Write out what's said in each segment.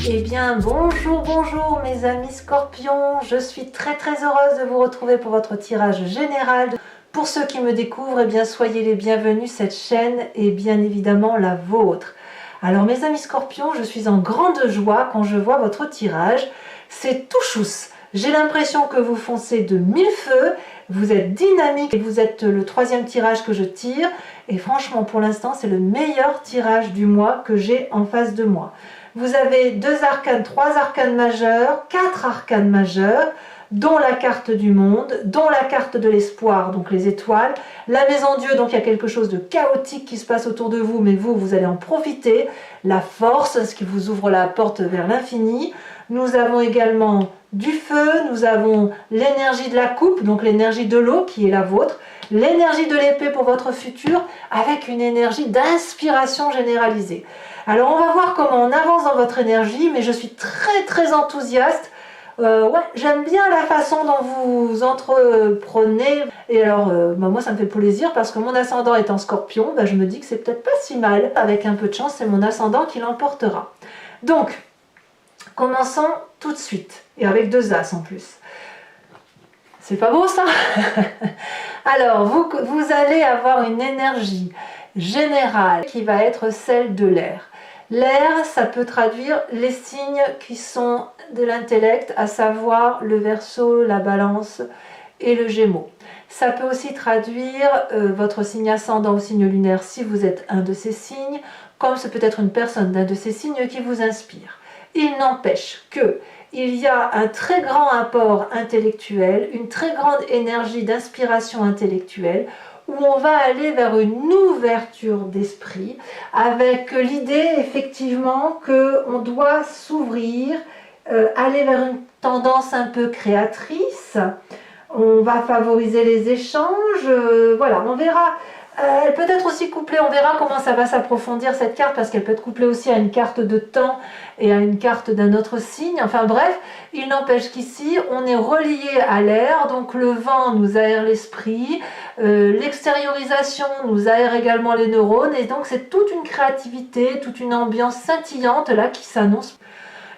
Eh bien bonjour mes amis scorpions, je suis très heureuse de vous retrouver pour votre tirage général. Pour ceux qui me découvrent, eh bien soyez les bienvenus, cette chaîne est bien évidemment la vôtre. Alors mes amis scorpions, je suis en grande joie quand je vois votre tirage, c'est tout chousse. J'ai l'impression que vous foncez de mille feux, vous êtes dynamique et vous êtes le 3e tirage que je tire. Et franchement pour l'instant c'est le meilleur tirage du mois que j'ai en face de moi. Vous avez 2 arcanes, 3 arcanes majeurs, 4 arcanes majeurs, dont la carte du monde, dont la carte de l'espoir, donc les étoiles, la maison Dieu, donc il y a quelque chose de chaotique qui se passe autour de vous, mais vous allez en profiter, la force, ce qui vous ouvre la porte vers l'infini. Nous avons également du feu, nous avons l'énergie de la coupe, donc l'énergie de l'eau qui est la vôtre, l'énergie de l'épée pour votre futur, avec une énergie d'inspiration généralisée. Alors on va voir comment on avance dans votre énergie, mais je suis très enthousiaste. Ouais, j'aime bien la façon dont vous entreprenez. Et alors, moi ça me fait plaisir parce que mon ascendant est en scorpion, je me dis que c'est peut-être pas si mal. Avec un peu de chance, c'est mon ascendant qui l'emportera. Donc, commençons tout de suite. Et avec 2 as en plus. C'est pas beau ça? Alors, vous allez avoir une énergie générale qui va être celle de l'air. L'air, ça peut traduire les signes qui sont de l'intellect, à savoir le Verseau, la Balance et le Gémeaux. Ça peut aussi traduire votre signe ascendant ou signe lunaire si vous êtes un de ces signes, comme ce peut être une personne d'un de ces signes qui vous inspire. Il n'empêche que il y a un très grand apport intellectuel, une très grande énergie d'inspiration intellectuelle, où on va aller vers une ouverture d'esprit, avec l'idée effectivement qu'on doit s'ouvrir, aller vers une tendance un peu créatrice. On va favoriser les échanges, voilà, on verra. Elle peut être aussi couplée, on verra comment ça va s'approfondir cette carte, parce qu'elle peut être couplée aussi à une carte de temps et à une carte d'un autre signe. Enfin bref, il n'empêche qu'ici, on est relié à l'air, donc le vent nous aère l'esprit, l'extériorisation nous aère également les neurones, et donc c'est toute une créativité, toute une ambiance scintillante là qui s'annonce.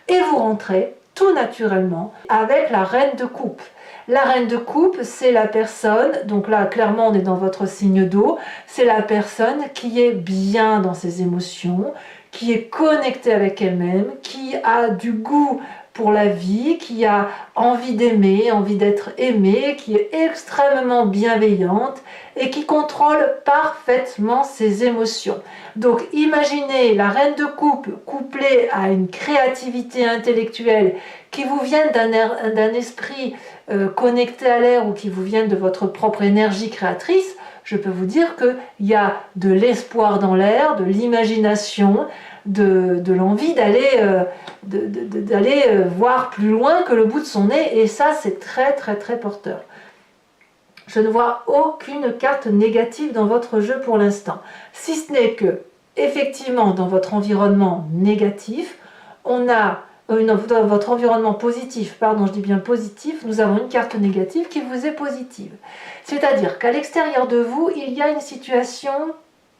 Et vous rentrez tout naturellement avec la reine de coupe. La reine de coupe, c'est la personne, donc là clairement on est dans votre signe d'eau, c'est la personne qui est bien dans ses émotions, qui est connectée avec elle-même, qui a du goût pour la vie, qui a envie d'aimer, envie d'être aimée, qui est extrêmement bienveillante et qui contrôle parfaitement ses émotions. Donc imaginez la reine de coupe couplée à une créativité intellectuelle qui vous vient d'un esprit connecté à l'air ou qui vous viennent de votre propre énergie créatrice. Je peux vous dire qu'il y a de l'espoir dans l'air, de l'imagination, de l'envie d'aller voir plus loin que le bout de son nez, et ça c'est très porteur. Je ne vois aucune carte négative dans votre jeu pour l'instant, si ce n'est que effectivement dans votre environnement négatif, on a dans votre environnement positif, pardon, je dis bien positif, nous avons une carte négative qui vous est positive. C'est-à-dire qu'à l'extérieur de vous, il y a une situation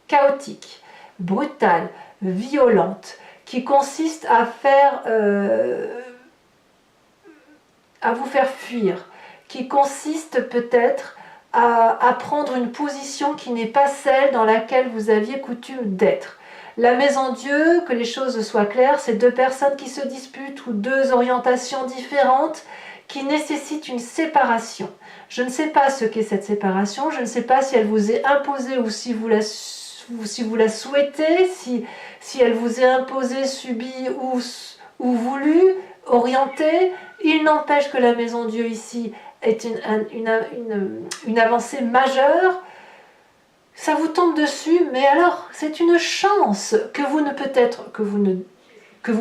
chaotique, brutale, violente, qui consiste à vous faire fuir, qui consiste peut-être à prendre une position qui n'est pas celle dans laquelle vous aviez coutume d'être. La maison Dieu, que les choses soient claires, c'est 2 personnes qui se disputent ou 2 orientations différentes qui nécessitent une séparation. Je ne sais pas ce qu'est cette séparation, je ne sais pas si elle vous est imposée ou si vous la souhaitez, si elle vous est imposée, subie ou voulue, orientée. Il n'empêche que la maison Dieu ici est une avancée majeure. Ça vous tombe dessus, mais alors c'est une chance que vous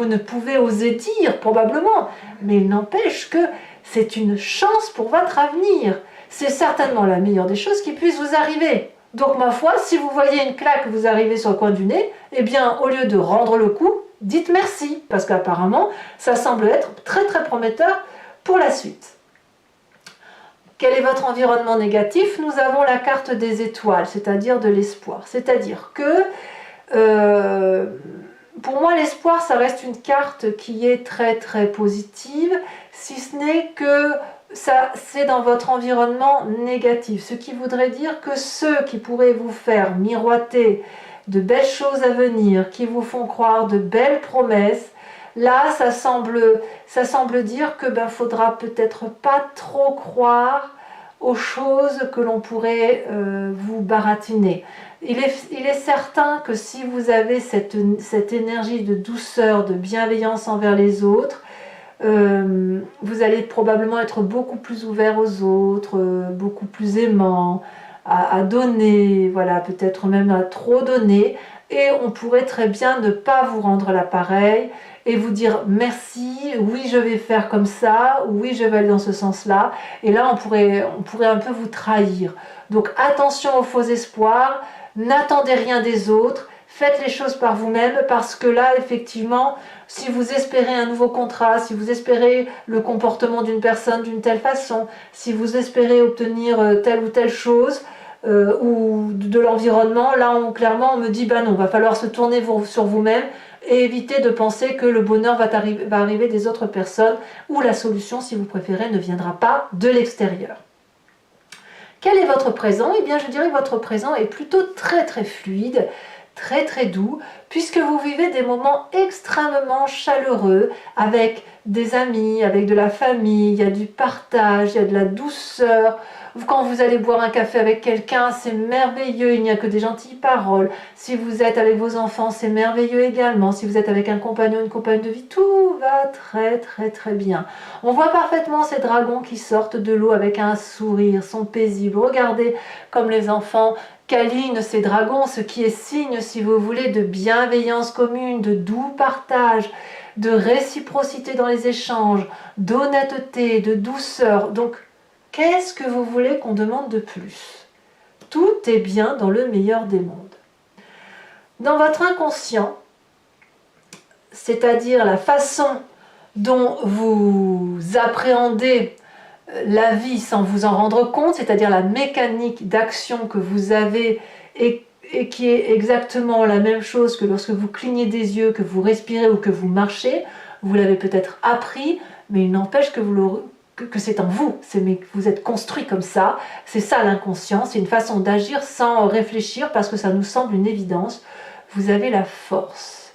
ne pouvez oser dire probablement, mais il n'empêche que c'est une chance pour votre avenir. C'est certainement la meilleure des choses qui puisse vous arriver. Donc ma foi, si vous voyez une claque vous arriver sur le coin du nez, eh bien au lieu de rendre le coup, dites merci, parce qu'apparemment ça semble être très prometteur pour la suite. Quel est votre environnement négatif? Nous avons la carte des étoiles, c'est-à-dire de l'espoir. C'est-à-dire que Pour moi, l'espoir, ça reste une carte qui est très très positive, si ce n'est que ça, c'est dans votre environnement négatif. Ce qui voudrait dire que ceux qui pourraient vous faire miroiter de belles choses à venir, qui vous font croire de belles promesses, là, ça semble dire que faudra peut-être pas trop croire aux choses que l'on pourrait vous baratiner. Il est certain que si vous avez cette énergie de douceur, de bienveillance envers les autres, vous allez probablement être beaucoup plus ouvert aux autres, beaucoup plus aimant, à donner, voilà, peut-être même à trop donner, et on pourrait très bien ne pas vous rendre l'appareil et vous dire merci, oui je vais faire comme ça, oui je vais aller dans ce sens-là, et là on pourrait un peu vous trahir. Donc attention aux faux espoirs, n'attendez rien des autres, faites les choses par vous-même, parce que là effectivement, si vous espérez un nouveau contrat, si vous espérez le comportement d'une personne d'une telle façon, si vous espérez obtenir telle ou telle chose, ou de l'environnement, là clairement on me dit non, va falloir se tourner sur vous-même et éviter de penser que le bonheur va arriver des autres personnes, ou la solution, si vous préférez, ne viendra pas de l'extérieur. Quel est votre présent? Eh bien je dirais que votre présent est plutôt très très fluide, très très doux, puisque vous vivez des moments extrêmement chaleureux avec des amis, avec de la famille, il y a du partage, il y a de la douceur. Quand vous allez boire un café avec quelqu'un, c'est merveilleux, il n'y a que des gentilles paroles. Si vous êtes avec vos enfants, c'est merveilleux également. Si vous êtes avec un compagnon, une compagne de vie, tout va très très très bien. On voit parfaitement ces dragons qui sortent de l'eau avec un sourire, sont paisibles. Regardez comme les enfants câlinent ces dragons, ce qui est signe, si vous voulez, de bienveillance commune, de doux partage, de réciprocité dans les échanges, d'honnêteté, de douceur. Donc, qu'est-ce que vous voulez qu'on demande de plus? Tout est bien dans le meilleur des mondes. Dans votre inconscient, c'est-à-dire la façon dont vous appréhendez la vie sans vous en rendre compte, c'est-à-dire la mécanique d'action que vous avez et qui est exactement la même chose que lorsque vous clignez des yeux, que vous respirez ou que vous marchez, vous l'avez peut-être appris, mais il n'empêche que c'est en vous, vous êtes construit comme ça, c'est ça l'inconscient, c'est une façon d'agir sans réfléchir parce que ça nous semble une évidence. Vous avez la force.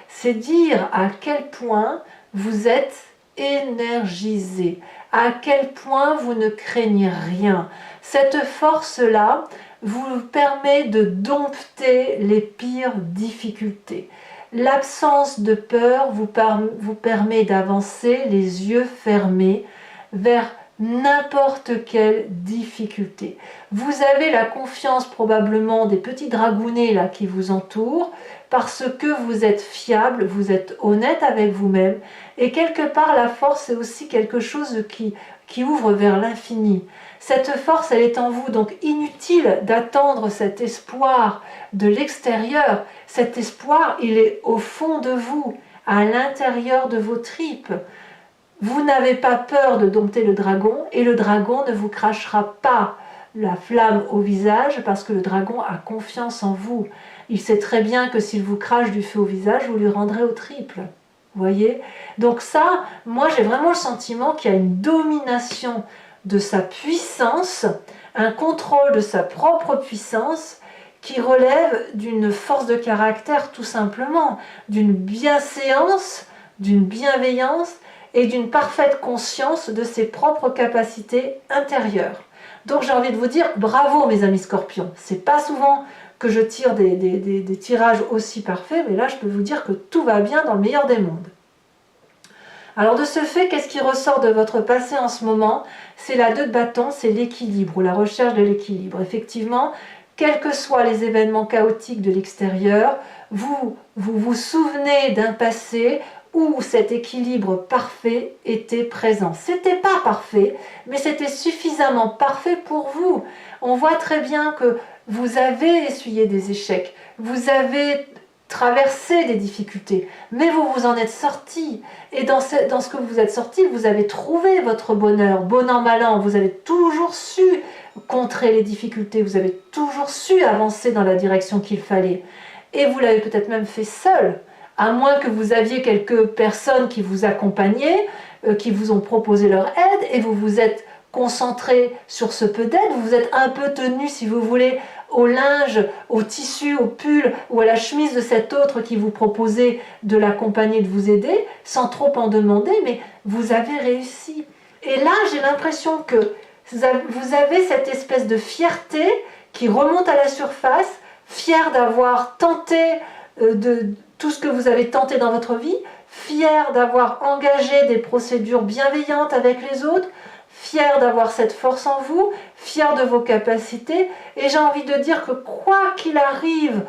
C'est dire à quel point vous êtes énergisé, à quel point vous ne craignez rien. Cette force-là vous permet de dompter les pires difficultés. L'absence de peur vous permet d'avancer les yeux fermés vers n'importe quelle difficulté. Vous avez la confiance probablement des petits dragounets là qui vous entourent, parce que vous êtes fiable, vous êtes honnête avec vous-même, et quelque part la force c'est aussi quelque chose qui ouvre vers l'infini. Cette force, elle est en vous, donc inutile d'attendre cet espoir de l'extérieur. Cet espoir, il est au fond de vous, à l'intérieur de vos tripes. Vous n'avez pas peur de dompter le dragon, et le dragon ne vous crachera pas la flamme au visage, parce que le dragon a confiance en vous. Il sait très bien que s'il vous crache du feu au visage, vous lui rendrez au triple. Vous voyez? Donc ça, moi j'ai vraiment le sentiment qu'il y a une domination de sa puissance, un contrôle de sa propre puissance qui relève d'une force de caractère tout simplement, d'une bienséance, d'une bienveillance et d'une parfaite conscience de ses propres capacités intérieures. Donc j'ai envie de vous dire bravo mes amis scorpions, c'est pas souvent que je tire des tirages aussi parfaits, mais là je peux vous dire que tout va bien dans le meilleur des mondes. Alors de ce fait, qu'est-ce qui ressort de votre passé en ce moment? C'est la 2 de bâton, c'est l'équilibre ou la recherche de l'équilibre. Effectivement, quels que soient les événements chaotiques de l'extérieur, vous souvenez d'un passé où cet équilibre parfait était présent. C'était pas parfait, mais c'était suffisamment parfait pour vous. On voit très bien que vous avez essuyé des échecs, vous avez traversé des difficultés, mais vous vous en êtes sorti. Et dans ce que vous êtes sorti, vous avez trouvé votre bonheur, bon an, mal an. Vous avez toujours su contrer les difficultés, vous avez toujours su avancer dans la direction qu'il fallait. Et vous l'avez peut-être même fait seul, à moins que vous aviez quelques personnes qui vous accompagnaient, qui vous ont proposé leur aide, et vous vous êtes concentré sur ce peu d'aide, vous vous êtes un peu tenu, si vous voulez, au linge, au tissu, au pull ou à la chemise de cet autre qui vous proposait de l'accompagner, de vous aider, sans trop en demander, mais vous avez réussi. Et là, j'ai l'impression que vous avez cette espèce de fierté qui remonte à la surface, fier d'avoir tenté de tout ce que vous avez tenté dans votre vie, fier d'avoir engagé des procédures bienveillantes avec les autres, fier d'avoir cette force en vous, fier de vos capacités, et j'ai envie de dire que quoi qu'il arrive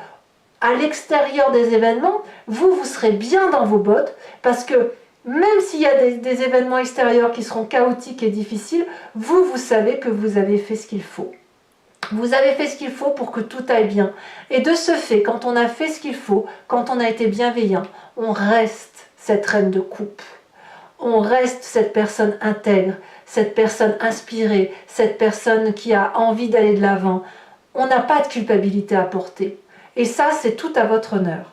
à l'extérieur des événements, vous serez bien dans vos bottes, parce que même s'il y a des événements extérieurs qui seront chaotiques et difficiles, vous savez que vous avez fait ce qu'il faut. Vous avez fait ce qu'il faut pour que tout aille bien. Et de ce fait, quand on a fait ce qu'il faut, quand on a été bienveillant, on reste cette reine de coupe. On reste cette personne intègre, cette personne inspirée, cette personne qui a envie d'aller de l'avant. On n'a pas de culpabilité à porter. Et ça, c'est tout à votre honneur.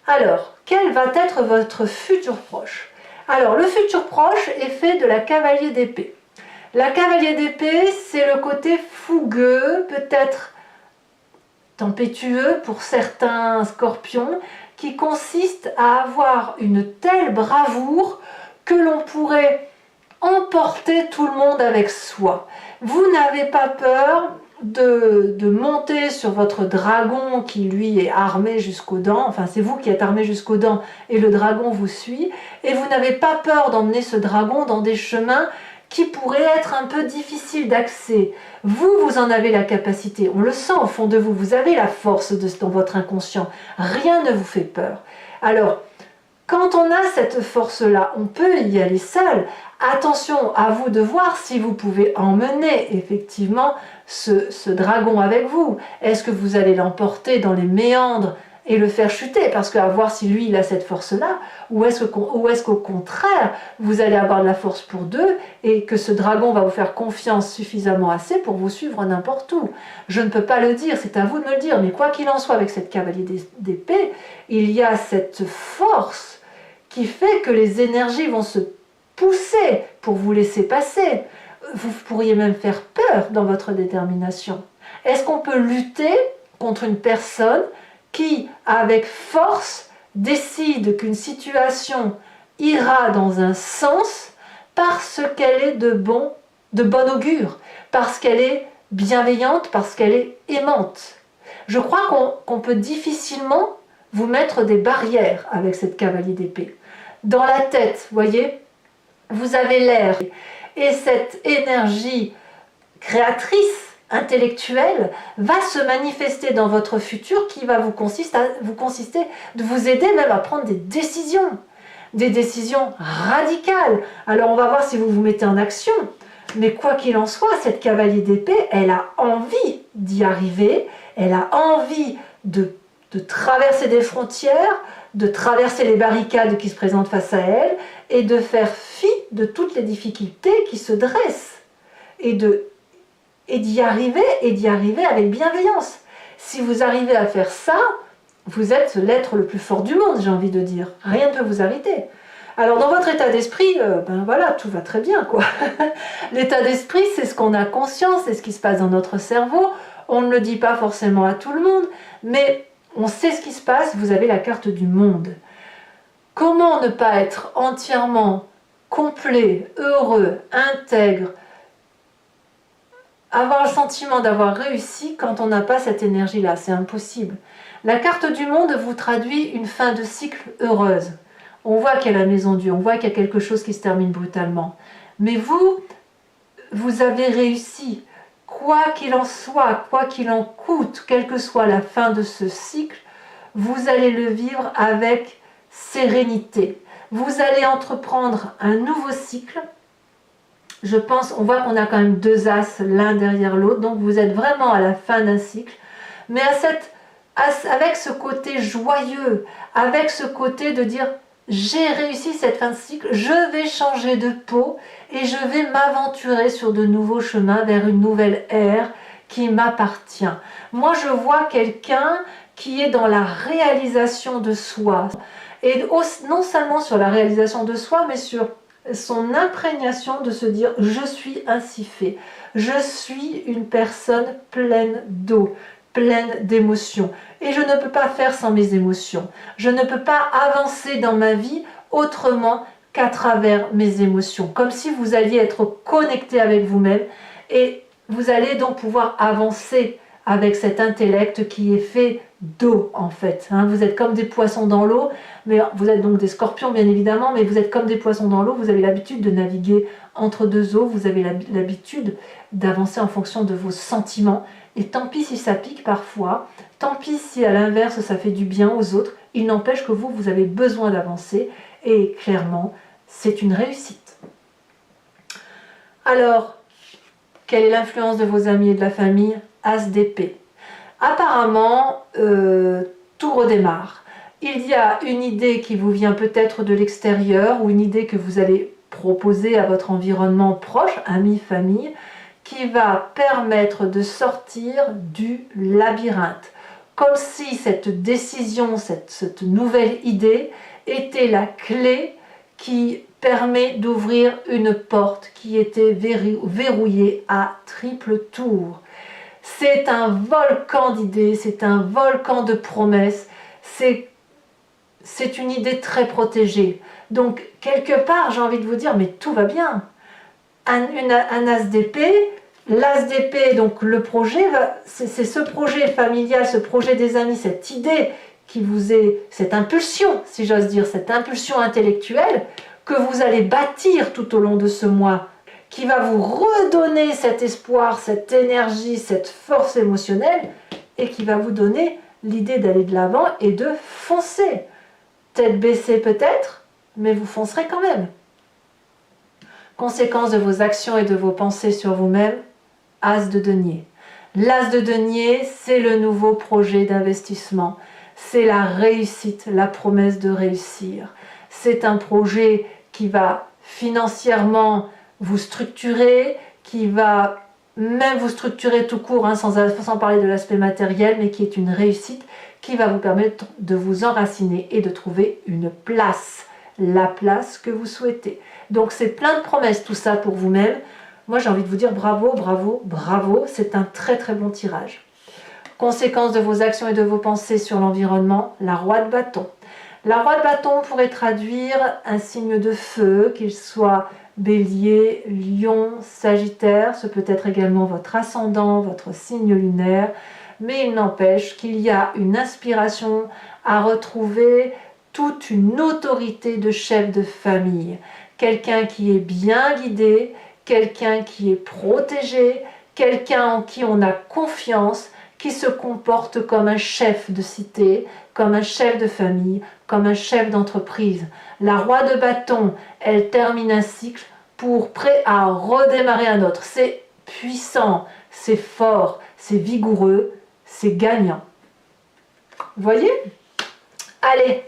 Alors, quel va être votre futur proche? Alors, le futur proche est fait de la cavalier d'épée. La cavalier d'épée, c'est le côté fougueux, peut-être tempétueux pour certains scorpions, qui consiste à avoir une telle bravoure que l'on pourrait emporter tout le monde avec soi. Vous n'avez pas peur de monter sur votre dragon qui lui est armé jusqu'aux dents, enfin c'est vous qui êtes armé jusqu'aux dents et le dragon vous suit, et vous n'avez pas peur d'emmener ce dragon dans des chemins qui pourraient être un peu difficiles d'accès. Vous en avez la capacité, on le sent au fond de vous, vous avez la force dans votre inconscient, rien ne vous fait peur. Alors, quand on a cette force-là, on peut y aller seul. Attention à vous de voir si vous pouvez emmener effectivement ce dragon avec vous. Est-ce que vous allez l'emporter dans les méandres et le faire chuter? Parce qu'à voir si lui il a cette force-là, ou est-ce qu'au contraire, vous allez avoir de la force pour deux et que ce dragon va vous faire confiance suffisamment assez pour vous suivre n'importe où. Je ne peux pas le dire, c'est à vous de me le dire, mais quoi qu'il en soit avec cette cavalier d'épée, il y a cette force qui fait que les énergies vont se pousser pour vous laisser passer. Vous pourriez même faire peur dans votre détermination. Est-ce qu'on peut lutter contre une personne qui, avec force, décide qu'une situation ira dans un sens parce qu'elle est de bon augure, parce qu'elle est bienveillante, parce qu'elle est aimante? Je crois qu'on peut difficilement vous mettre des barrières avec cette cavalier d'épée. Dans la tête, voyez, vous avez l'air. Et cette énergie créatrice, intellectuelle, va se manifester dans votre futur qui va vous consister de vous aider même à prendre des décisions radicales. Alors on va voir si vous vous mettez en action. Mais quoi qu'il en soit, cette cavalier d'épée, elle a envie d'y arriver, elle a envie de traverser des frontières, de traverser les barricades qui se présentent face à elle et de faire fi de toutes les difficultés qui se dressent et d'y arriver avec bienveillance. Si vous arrivez à faire ça, vous êtes l'être le plus fort du monde, j'ai envie de dire. Rien ne peut vous arrêter. Alors dans votre état d'esprit, ben voilà, tout va très bien quoi. L'état d'esprit, c'est ce qu'on a conscience, c'est ce qui se passe dans notre cerveau. On ne le dit pas forcément à tout le monde, mais on sait ce qui se passe, vous avez la carte du monde. Comment ne pas être entièrement complet, heureux, intègre, avoir le sentiment d'avoir réussi quand on n'a pas cette énergie-là? C'est impossible. La carte du monde vous traduit une fin de cycle heureuse. On voit qu'il y a la maison Dieu, on voit qu'il y a quelque chose qui se termine brutalement. Mais vous avez réussi. Quoi qu'il en soit, quoi qu'il en coûte, quelle que soit la fin de ce cycle, vous allez le vivre avec sérénité. Vous allez entreprendre un nouveau cycle. Je pense, on voit qu'on a quand même deux as l'un derrière l'autre, donc vous êtes vraiment à la fin d'un cycle, mais avec ce côté joyeux, avec ce côté de dire j'ai réussi cette fin de cycle, je vais changer de peau et je vais m'aventurer sur de nouveaux chemins vers une nouvelle ère qui m'appartient. Moi je vois quelqu'un qui est dans la réalisation de soi. Et non seulement sur la réalisation de soi, mais sur son imprégnation de se dire « je suis ainsi fait, je suis une personne pleine d'eau, pleine d'émotions, et je ne peux pas faire sans mes émotions. Je ne peux pas avancer dans ma vie autrement qu'à travers mes émotions. » Comme si vous alliez être connecté avec vous-même et vous allez donc pouvoir avancer avec cet intellect qui est fait d'eau en fait. Vous êtes comme des poissons dans l'eau, mais vous êtes donc des scorpions bien évidemment, mais vous êtes comme des poissons dans l'eau, vous avez l'habitude de naviguer entre deux eaux, vous avez l'habitude d'avancer en fonction de vos sentiments, et tant pis si ça pique parfois, tant pis si à l'inverse ça fait du bien aux autres, il n'empêche que vous avez besoin d'avancer, et clairement, c'est une réussite. Alors, quelle est l'influence de vos amis et de la famille? As d'épée. Apparemment, tout redémarre. Il y a une idée qui vous vient peut-être de l'extérieur ou une idée que vous allez proposer à votre environnement proche, amis, famille, qui va permettre de sortir du labyrinthe. Comme si cette décision, cette nouvelle idée était la clé qui permet d'ouvrir une porte qui était verrouillée à triple tour. C'est un volcan d'idées, c'est un volcan de promesses, c'est une idée très protégée. Donc, quelque part, j'ai envie de vous dire, mais tout va bien. Un as d'épée, l'as d'épée, donc le projet, c'est ce projet familial, ce projet des amis, cette idée qui vous est, cette impulsion, si j'ose dire, cette impulsion intellectuelle que vous allez bâtir tout au long de ce mois, qui va vous redonner cet espoir, cette énergie, cette force émotionnelle, et qui va vous donner l'idée d'aller de l'avant et de foncer. Tête baissée peut-être, mais vous foncerez quand même. Conséquence de vos actions et de vos pensées sur vous-même, as de denier. L'as de denier, c'est le nouveau projet d'investissement. C'est la réussite, la promesse de réussir. C'est un projet qui va financièrement vous structurer, qui va même vous structurer tout court, sans parler de l'aspect matériel, mais qui est une réussite qui va vous permettre de vous enraciner et de trouver une place, la place que vous souhaitez. Donc c'est plein de promesses tout ça pour vous-même. Moi j'ai envie de vous dire bravo, bravo, bravo, c'est un très très bon tirage. Conséquence de vos actions et de vos pensées sur l'environnement, la roue de bâton. La roue de bâton pourrait traduire un signe de feu, qu'il soit Bélier, Lion, Sagittaire, ce peut être également votre ascendant, votre signe lunaire, mais il n'empêche qu'il y a une inspiration à retrouver toute une autorité de chef de famille, quelqu'un qui est bien guidé, quelqu'un qui est protégé, quelqu'un en qui on a confiance, qui se comporte comme un chef de cité, comme un chef de famille, comme un chef d'entreprise. La roue de bâton, elle termine un cycle prêt à redémarrer un autre. C'est puissant, c'est fort, c'est vigoureux, c'est gagnant. Vous voyez? Allez,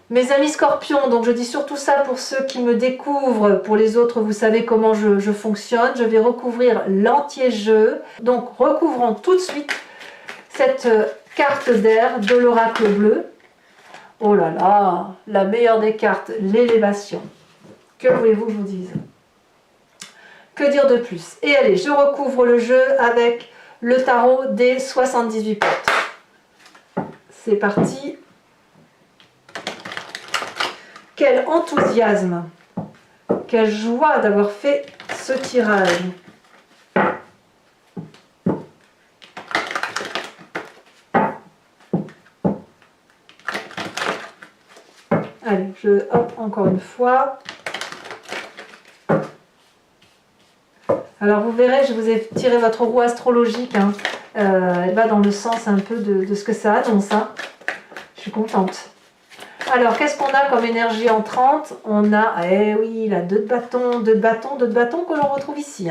mes amis scorpions, donc je dis surtout ça pour ceux qui me découvrent, pour les autres vous savez comment je fonctionne. Je vais recouvrir l'anti-jeu, donc recouvrons tout de suite cette carte d'air de l'oracle bleu. Oh là là, la meilleure des cartes, l'élévation. Que voulez-vous que je vous dise? Que dire de plus? Et allez, je recouvre le jeu avec le tarot des 78 portes. C'est parti. Quel enthousiasme, quelle joie d'avoir fait ce tirage. Allez, hop, encore une fois. Alors vous verrez, je vous ai tiré votre roue astrologique. Elle va dans le sens un peu de ce que ça annonce. Je suis contente. Alors, qu'est-ce qu'on a comme énergie entrante? On a, eh oui, la 2 de bâton, 2 de bâton, 2 de bâton que l'on retrouve ici.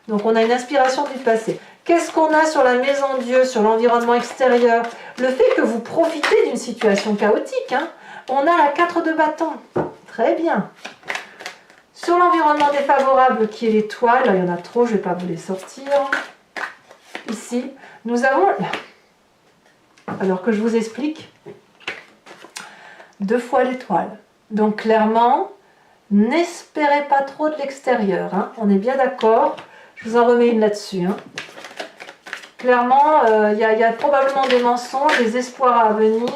Donc on a une inspiration du passé. Qu'est-ce qu'on a sur la maison Dieu, sur l'environnement extérieur? Le fait que vous profitez d'une situation chaotique. On a la 4 de bâton. Très bien. Sur l'environnement défavorable qui est l'étoile, il y en a trop, je ne vais pas vous les sortir. Ici, nous avons, alors que je vous explique, 2 fois l'étoile. Donc clairement, n'espérez pas trop de l'extérieur, hein. On est bien d'accord. Je vous en remets une là-dessus, hein. Clairement, il y a probablement des mensonges, des espoirs à venir.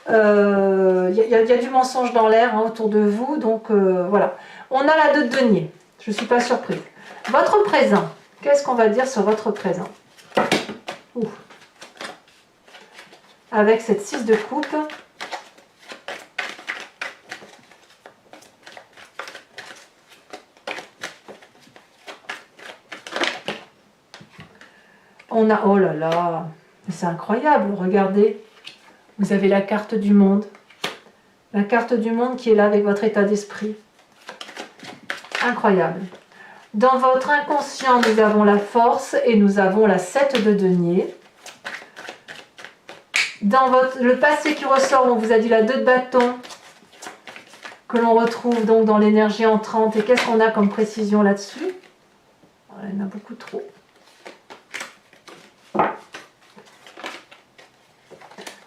Il y a du mensonge dans l'air, hein, autour de vous. Donc voilà. On a la 2 de denier. Je ne suis pas surprise. Votre présent. Qu'est-ce qu'on va dire sur votre présent? Ouh. Avec cette 6 de coupe. On a, oh là là, c'est incroyable, regardez, vous avez la carte du monde. La carte du monde qui est là avec votre état d'esprit. Incroyable. Dans votre inconscient, nous avons la force et nous avons la 7 de denier. Dans le passé qui ressort, on vous a dit la 2 de bâton, que l'on retrouve donc dans l'énergie entrante. Et qu'est-ce qu'on a comme précision là-dessus? Il y en a beaucoup trop.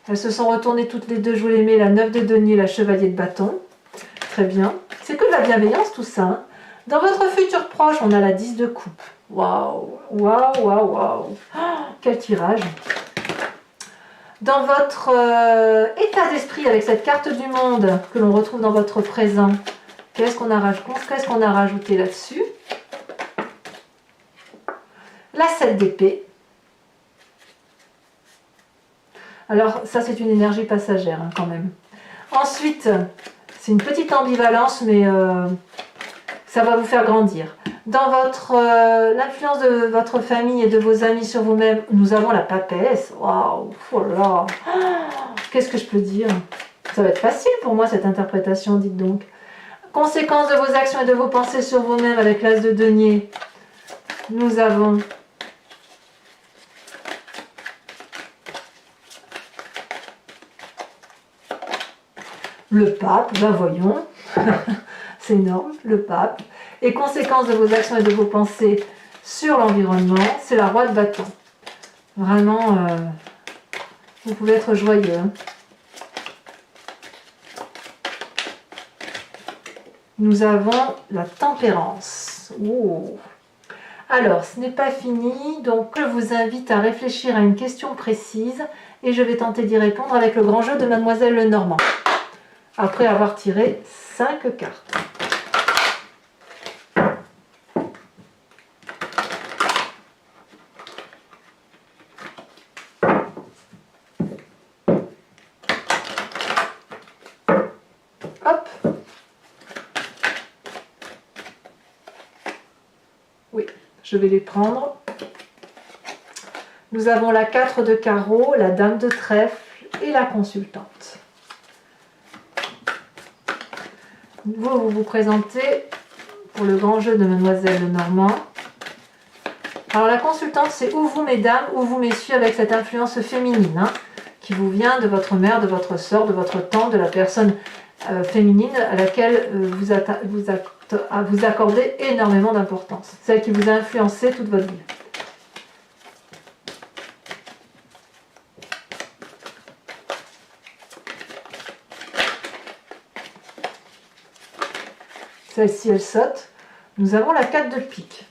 Elles se sont retournées toutes les deux, je vous les mets, la 9 de denier, la chevalier de bâton. Très bien. C'est que de la bienveillance tout ça, hein. Dans votre futur proche, on a la 10 de coupe. Waouh, waouh, waouh, waouh. Oh, quel tirage. Dans votre état d'esprit, avec cette carte du monde que l'on retrouve dans votre présent, qu'est-ce qu'on a rajouté là-dessus? La 7 d'épée. Alors ça c'est une énergie passagère, hein, quand même. Ensuite, c'est une petite ambivalence, mais ça va vous faire grandir. Dans l'influence de votre famille et de vos amis sur vous-même, nous avons la papesse. Waouh, oh là là. Qu'est-ce que je peux dire? Ça va être facile pour moi cette interprétation, dites donc. Conséquence de vos actions et de vos pensées sur vous-même avec l'as de denier. Nous avons le pape, ben voyons, c'est énorme, le pape. Et conséquence de vos actions et de vos pensées sur l'environnement, c'est la roi de bâton. Vraiment, vous pouvez être joyeux, hein. Nous avons la tempérance. Oh. Alors, ce n'est pas fini, donc je vous invite à réfléchir à une question précise et je vais tenter d'y répondre avec le grand jeu de Mademoiselle Lenormand. Après avoir tiré 5 cartes. Hop. Oui, je vais les prendre. Nous avons la 4 de carreau, la dame de trèfle et la consultante. Vous vous présentez pour le grand jeu de Mademoiselle Lenormand. Alors la consultante, c'est ou vous mesdames ou vous messieurs avec cette influence féminine, hein, qui vous vient de votre mère, de votre soeur, de votre tante, de la personne féminine à laquelle vous accordez énormément d'importance. Celle qui vous a influencé toute votre vie. Celle-ci, elle saute. Nous avons la 4 de pique.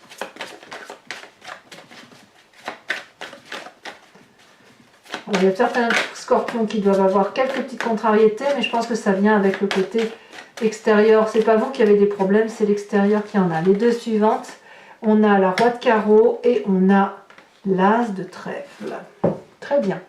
Alors, il y a certains scorpions qui doivent avoir quelques petites contrariétés, mais je pense que ça vient avec le côté extérieur. C'est pas vous qui avez des problèmes, c'est l'extérieur qui en a. Les deux suivantes, on a la roi de carreau et on a l'as de trèfle. Très bien.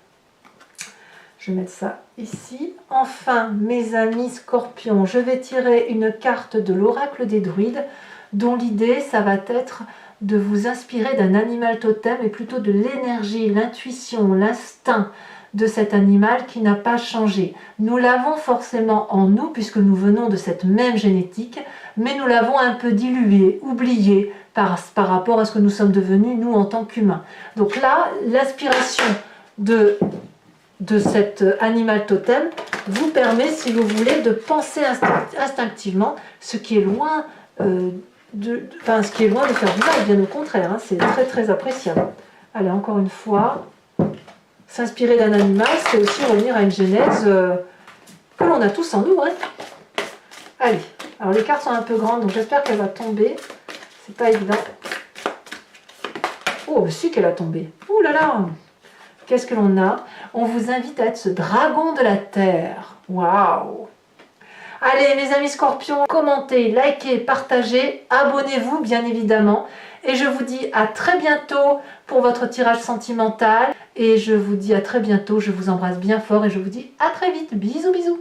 Je vais mettre ça ici. Enfin, mes amis scorpions, je vais tirer une carte de l'oracle des druides, dont l'idée, ça va être de vous inspirer d'un animal totem, et plutôt de l'énergie, l'intuition, l'instinct de cet animal qui n'a pas changé. Nous l'avons forcément en nous, puisque nous venons de cette même génétique, mais nous l'avons un peu dilué, oublié, par rapport à ce que nous sommes devenus, nous, en tant qu'humains. Donc là, l'inspiration de cet animal totem vous permet, si vous voulez, de penser instinctivement, ce qui est loin de faire du mal, bien au contraire, hein, c'est très très appréciable. Allez, encore une fois, s'inspirer d'un animal, c'est aussi revenir à une genèse que l'on a tous en nous. Hein. Allez, alors les cartes sont un peu grandes, donc j'espère qu'elle va tomber. C'est pas évident. Oh, si qu'elle a tombé. Ouh là là. Qu'est-ce que l'on a? On vous invite à être ce dragon de la terre. Waouh! Allez, mes amis scorpions, commentez, likez, partagez, abonnez-vous bien évidemment. Et je vous dis à très bientôt pour votre tirage sentimental. Et je vous dis à très bientôt, je vous embrasse bien fort et je vous dis à très vite. Bisous, bisous!